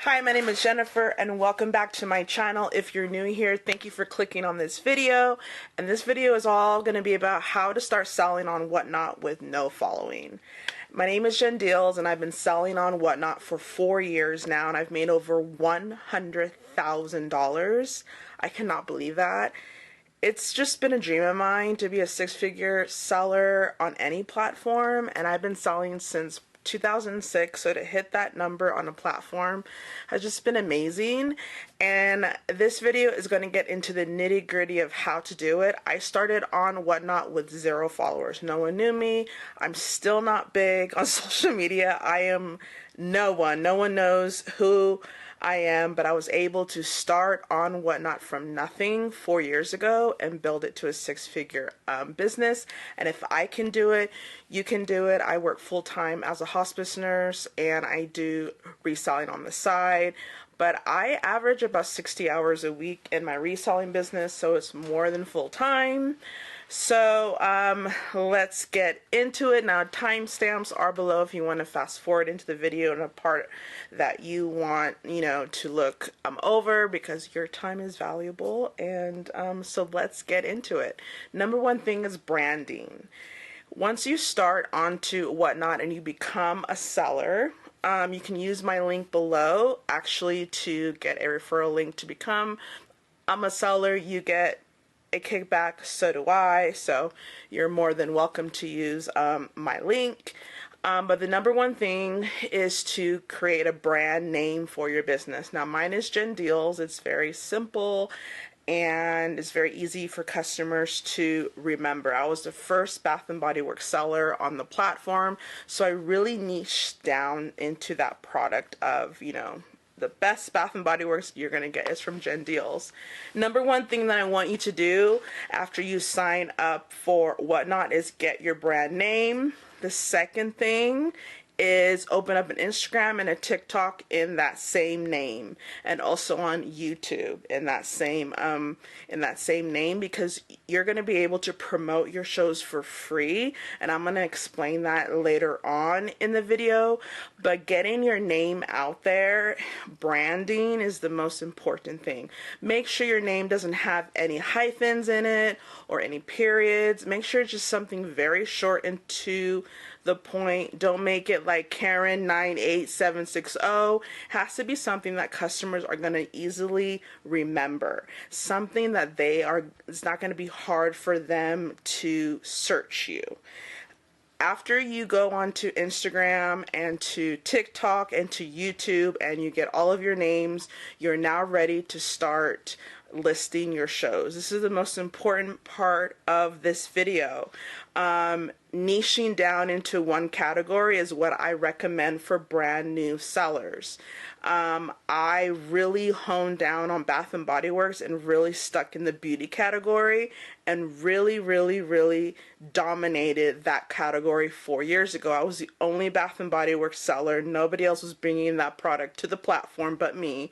Hi, my name is Jennifer and welcome back to my channel. If you're new here, thank you for clicking on this video. And this video is all going to be about how to start selling on Whatnot with no following. My name is Jen Deals and I've been selling on Whatnot for 4 years now and I've made over $100,000. I cannot believe that. It's just been a dream of mine to be a six-figure seller on any platform, and I've been selling since 2006, so to hit that number on a platform has just been amazing. And this video is going to get into the nitty-gritty of how to do it. I started on Whatnot with 0 followers. No one knew me. I'm still not big on social media. I am no one. No one knows who I am, but I was able to start on Whatnot from nothing 4 years ago and build it to a six-figure business. And if I can do it, you can do it. I work full-time as a hospice nurse and I do reselling on the side, but I average about 60 hours a week in my reselling business, so it's more than full-time. So let's get into it. Now, timestamps are below if you want to fast forward into the video and a part that you want, to look over, because your time is valuable. And so let's get into it. Number one thing is branding. Once you start onto Whatnot and you become a seller, you can use my link below actually to get a referral link to become a seller. You get a kickback, so do I, so you're more than welcome to use my link. But the number one thing is to create a brand name for your business. Now, mine is Jen Deals. It's very simple and it's very easy for customers to remember. I was the first Bath and Body Works seller on the platform, so I really niched down into that product of, the best Bath and Body Works you're going to get is from Jen Deals. Number one thing that I want you to do after you sign up for Whatnot is get your brand name. The second thing is open up an Instagram and a TikTok in that same name, and also on YouTube in that same name, because you're going to be able to promote your shows for free, and I'm going to explain that later on in the video. But getting your name out there, branding, is the most important thing. Make sure your name doesn't have any hyphens in it or any periods. Make sure it's just something very short and to the point. Don't make it like Karen 98760. Has to be something that customers are going to easily remember. Something that it's not going to be hard for them to search you. After you go onto Instagram and to TikTok and to YouTube and you get all of your names, you're now ready to start listing your shows. This is the most important part of this video. Niching down into one category is what I recommend for brand new sellers. I really honed down on Bath and Body Works and really stuck in the beauty category and really dominated that category 4 years ago. I was the only Bath and Body Works seller. Nobody else was bringing that product to the platform but me.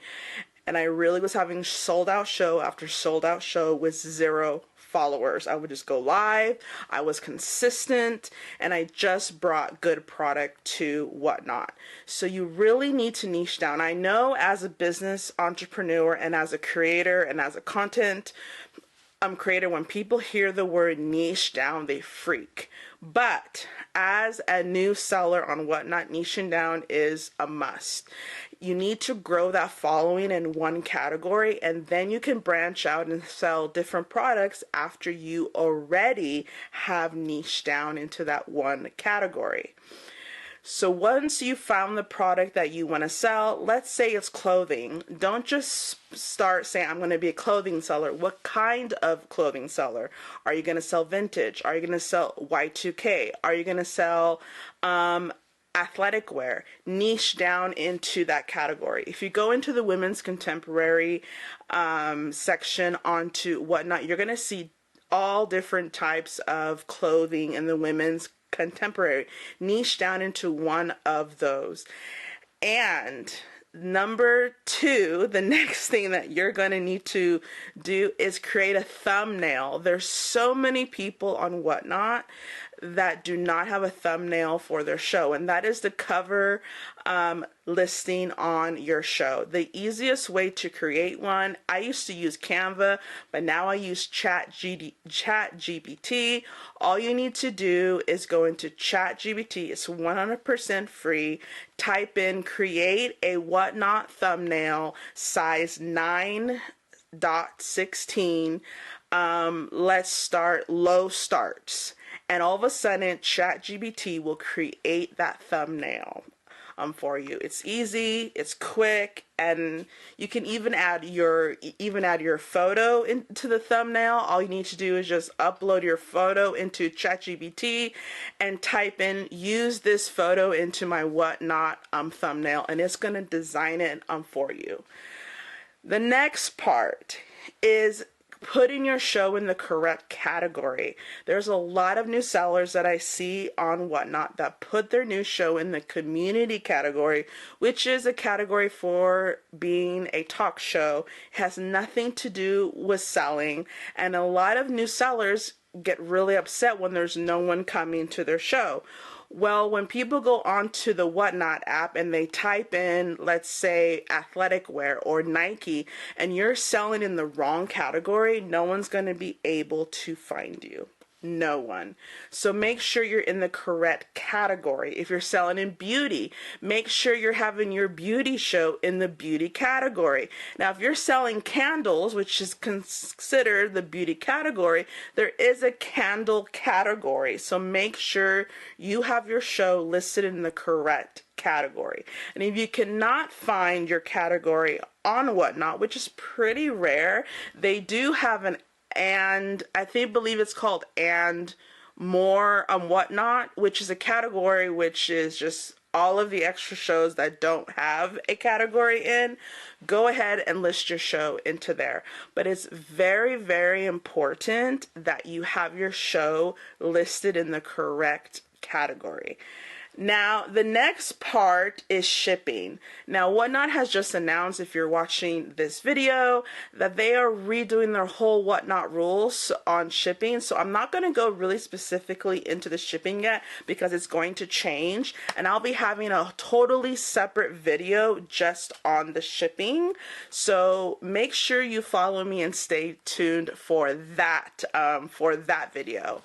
And I really was having sold out show after sold out show with 0 followers. I would just go live. I was consistent and I just brought good product to Whatnot. So you really need to niche down. I know as a business entrepreneur and as a creator and as a content creator, when people hear the word niche down, they freak. But as a new seller on Whatnot, niching down is a must. You need to grow that following in one category, and then you can branch out and sell different products after you already have niched down into that one category. So once you found the product that you want to sell, let's say it's clothing. Don't just start saying, I'm going to be a clothing seller. What kind of clothing seller? Are you going to sell vintage? Are you going to sell Y2K? Are you going to sell athletic wear? Niche down into that category. If you go into the women's contemporary section onto Whatnot, you're going to see all different types of clothing in the women's contemporary. Niche down into one of those. And number two, the next thing that you're going to need to do is create a thumbnail. There's so many people on Whatnot that do not have a thumbnail for their show, and that is the cover listing on your show. The easiest way to create one, I used to use Canva, but now I use ChatGPT. All you need to do is go into ChatGPT. It's 100% free. Type in create a whatnot thumbnail size 9.16. Let's start low starts. And all of a sudden, ChatGPT will create that thumbnail for you. It's easy, it's quick, and you can even add your photo into the thumbnail. All you need to do is just upload your photo into ChatGPT and type in use this photo into my whatnot thumbnail, and it's going to design it for you. The next part is putting your show in the correct category. There's a lot of new sellers that I see on Whatnot that put their new show in the community category, which is a category for being a talk show. It has nothing to do with selling, and a lot of new sellers get really upset when there's no one coming to their show. Well, when people go onto the Whatnot app and they type in, let's say, athletic wear or Nike, and you're selling in the wrong category, no one's going to be able to find you. No one. So make sure you're in the correct category. If you're selling in beauty, make sure you're having your beauty show in the beauty category. Now, if you're selling candles, which is considered the beauty category, there is a candle category. So make sure you have your show listed in the correct category. And if you cannot find your category on Whatnot, which is pretty rare, they do have an and I believe it's called and more on Whatnot, which is a category which is just all of the extra shows that don't have a category in. Go ahead and list your show into there. But it's very, very important that you have your show listed in the correct category. Now, the next part is shipping. Now, Whatnot has just announced, if you're watching this video, that they are redoing their whole Whatnot rules on shipping. So I'm not going to go really specifically into the shipping yet because it's going to change. And I'll be having a totally separate video just on the shipping. So make sure you follow me and stay tuned for that video.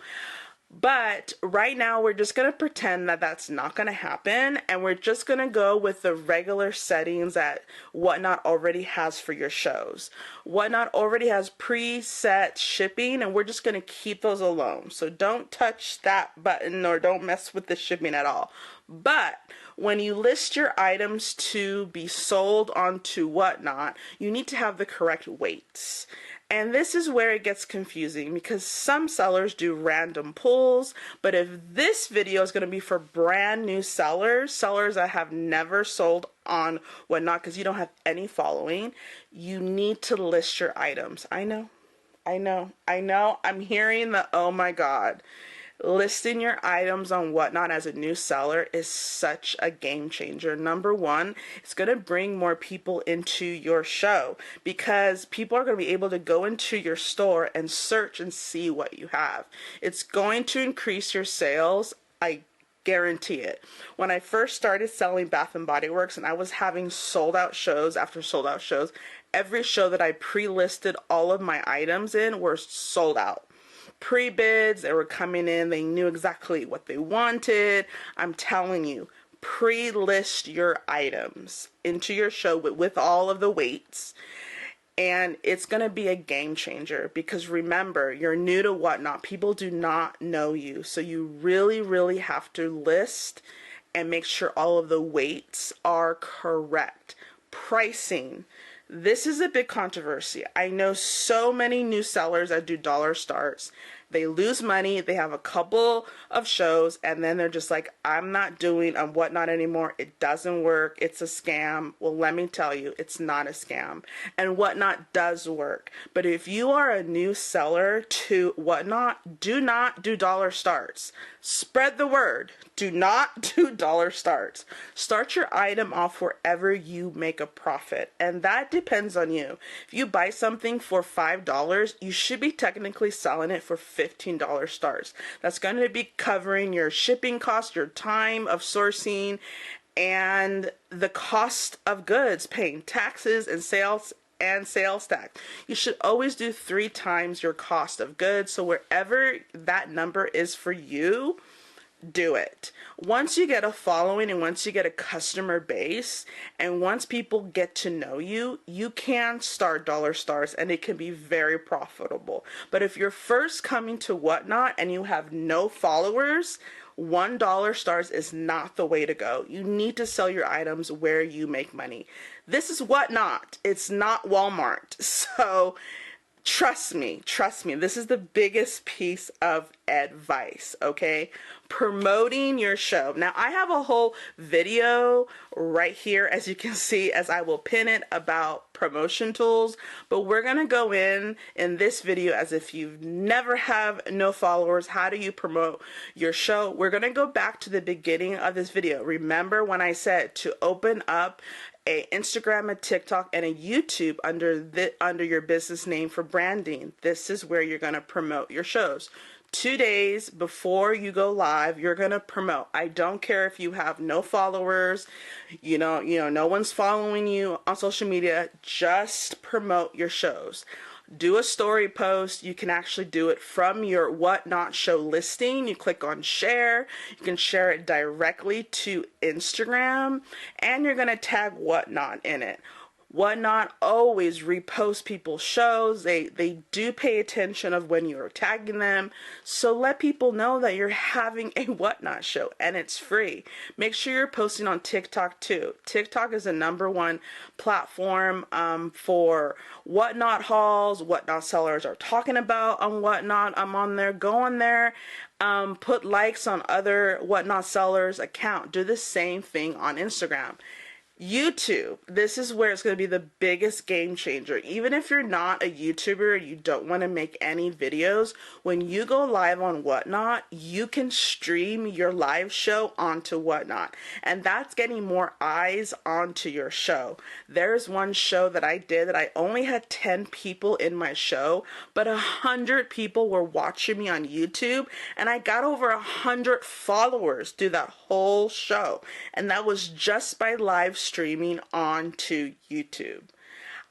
But right now, we're just going to pretend that that's not going to happen, and we're just going to go with the regular settings that Whatnot already has for your shows. Whatnot already has preset shipping, and we're just going to keep those alone. So don't touch that button or don't mess with the shipping at all. But when you list your items to be sold onto Whatnot, you need to have the correct weights. And this is where it gets confusing because some sellers do random pulls, but if this video is going to be for brand new sellers that have never sold on Whatnot because you don't have any following, you need to list your items. I know. I'm hearing the, oh my God. Listing your items on Whatnot as a new seller is such a game changer. Number one, it's going to bring more people into your show because people are going to be able to go into your store and search and see what you have. It's going to increase your sales. I guarantee it. When I first started selling Bath and Body Works and I was having sold out shows after sold out shows, every show that I pre-listed all of my items in were sold out. Pre-bids, they were coming in, they knew exactly what they wanted. I'm telling you, pre-list your items into your show with all of the weights, and it's going to be a game changer because remember, you're new to Whatnot. People do not know you, so you really, really have to list and make sure all of the weights are correct. Pricing. This is a big controversy. I know so many new sellers that do dollar starts. They lose money, they have a couple of shows, and then they're just like, I'm not doing Whatnot anymore. It doesn't work. It's a scam. Well, let me tell you, it's not a scam. And Whatnot does work. But if you are a new seller to Whatnot, do not do dollar starts. Spread the word. Do not do dollar starts. Start your item off wherever you make a profit. And that depends on you. If you buy something for $5, you should be technically selling it for $15 stars. That's going to be covering your shipping costs, your time of sourcing, and the cost of goods, paying taxes and sales tax. You should always do 3 times your cost of goods. So wherever that number is for you, do it. Once you get a following and once you get a customer base and once people get to know you, you can start dollar stars and it can be very profitable. But if you're first coming to Whatnot and you have no followers, $1 stars is not the way to go. You need to sell your items where you make money. This is Whatnot. It's not Walmart. So trust me, this is the biggest piece of advice, okay? Promoting your show. Now, I have a whole video right here, as you can see, as I will pin it, about promotion tools, but we're gonna go in this video as if you've never have no followers. How do you promote your show? We're gonna go back to the beginning of this video. Remember when I said to open up a Instagram, a TikTok, and a YouTube under your business name for branding. This is where you're gonna promote your shows. 2 days before you go live, you're gonna promote. I don't care if you have no followers, no one's following you on social media. Just promote your shows. Do a story post. You can actually do it from your Whatnot show listing. You click on share. You can share it directly to Instagram, and you're going to tag Whatnot in it. Whatnot always repost people's shows. They do pay attention of when you're tagging them. So let people know that you're having a Whatnot show and it's free. Make sure you're posting on TikTok too. TikTok is the #1 platform for Whatnot hauls. Whatnot sellers are talking about on Whatnot. I'm on there. Go on there. Put likes on other Whatnot sellers' account. Do the same thing on Instagram. YouTube, this is where it's going to be the biggest game changer. Even if you're not a YouTuber, you don't want to make any videos, when you go live on Whatnot, you can stream your live show onto Whatnot, and that's getting more eyes onto your show. There's one show that I did that I only had 10 people in my show, but 100 people were watching me on YouTube, and I got over 100 followers through that whole show, and that was just by live streaming onto YouTube.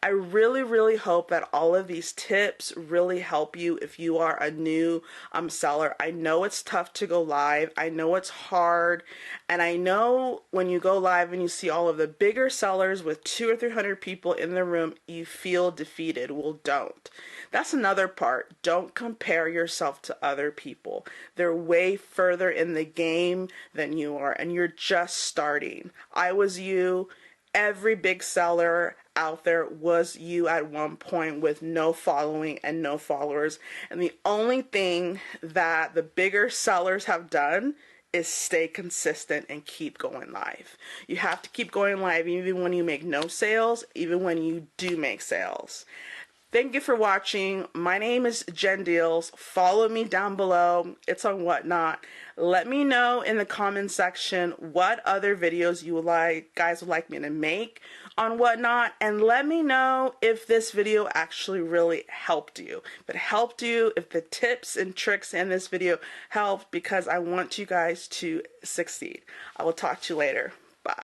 I really hope that all of these tips really help you if you are a new seller. I know it's tough to go live. I know it's hard. And I know when you go live and you see all of the bigger sellers with 200 or 300 people in the room, you feel defeated. Well, don't. That's another part. Don't compare yourself to other people. They're way further in the game than you are, and you're just starting. I was you. Every big seller out there was you at one point with no following and no followers. And the only thing that the bigger sellers have done is stay consistent and keep going live. You have to keep going live even when you make no sales, even when you do make sales. Thank you for watching. My name is Jen Deals. Follow me down below. It's on Whatnot. Let me know in the comment section what other videos you guys would like me to make on Whatnot, and let me know if this video actually really helped you. If it helped you, if the tips and tricks in this video helped, because I want you guys to succeed. I will talk to you later.